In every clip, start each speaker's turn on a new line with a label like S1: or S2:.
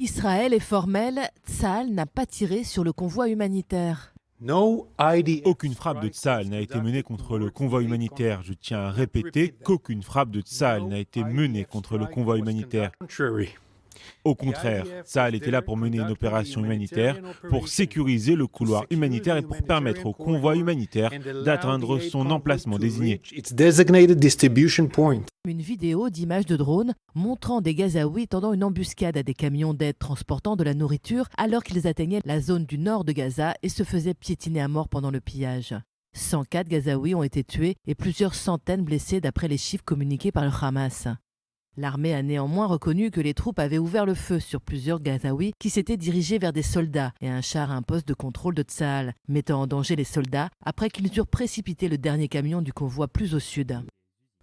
S1: Israël est formel, Tsahal n'a pas tiré sur le convoi humanitaire.
S2: Aucune frappe de Tsahal n'a été menée contre le convoi humanitaire. Je tiens à répéter qu'aucune frappe de Tsahal n'a été menée contre le convoi humanitaire. Au contraire, Tsahal était là pour mener une opération humanitaire, pour sécuriser le couloir humanitaire et pour permettre au convoi humanitaire d'atteindre son emplacement désigné.
S1: Une vidéo d'images de drones montrant des Gazaouis tendant une embuscade à des camions d'aide transportant de la nourriture alors qu'ils atteignaient la zone du nord de Gaza et se faisaient piétiner à mort pendant le pillage. 104 Gazaouis ont été tués et plusieurs centaines blessés d'après les chiffres communiqués par le Hamas. L'armée a néanmoins reconnu que les troupes avaient ouvert le feu sur plusieurs Gazaouis qui s'étaient dirigés vers des soldats et un char à un poste de contrôle de Tsahal, mettant en danger les soldats après qu'ils eurent précipité le dernier camion du convoi plus au sud.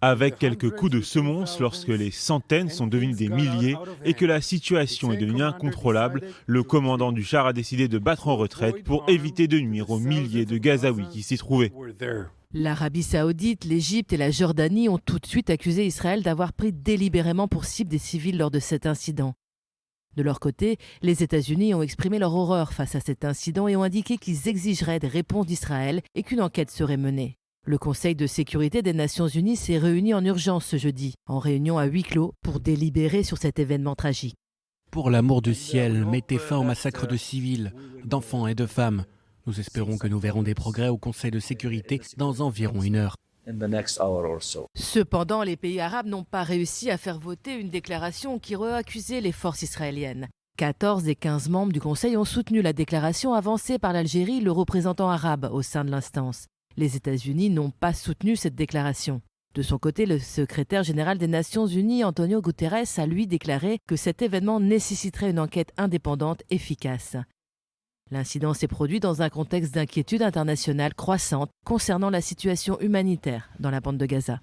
S2: Avec quelques coups de semonce, lorsque les centaines sont devenues des milliers et que la situation est devenue incontrôlable, le commandant du char a décidé de battre en retraite pour éviter de nuire aux milliers de Gazaouis qui s'y trouvaient.
S1: L'Arabie saoudite, l'Égypte et la Jordanie ont tout de suite accusé Israël d'avoir pris délibérément pour cible des civils lors de cet incident. De leur côté, les États-Unis ont exprimé leur horreur face à cet incident et ont indiqué qu'ils exigeraient des réponses d'Israël et qu'une enquête serait menée. Le Conseil de sécurité des Nations Unies s'est réuni en urgence ce jeudi, en réunion à huis clos, pour délibérer sur cet événement tragique.
S3: Pour l'amour du ciel, mettez fin au massacre de civils, d'enfants et de femmes. Nous espérons que nous verrons des progrès au Conseil de sécurité dans environ 1 heure.
S1: Cependant, les pays arabes n'ont pas réussi à faire voter une déclaration qui reaccusait les forces israéliennes. 14 des 15 membres du Conseil ont soutenu la déclaration avancée par l'Algérie, le représentant arabe au sein de l'instance. Les États-Unis n'ont pas soutenu cette déclaration. De son côté, le secrétaire général des Nations Unies, Antonio Guterres, a lui déclaré que cet événement nécessiterait une enquête indépendante efficace. L'incident s'est produit dans un contexte d'inquiétude internationale croissante concernant la situation humanitaire dans la bande de Gaza.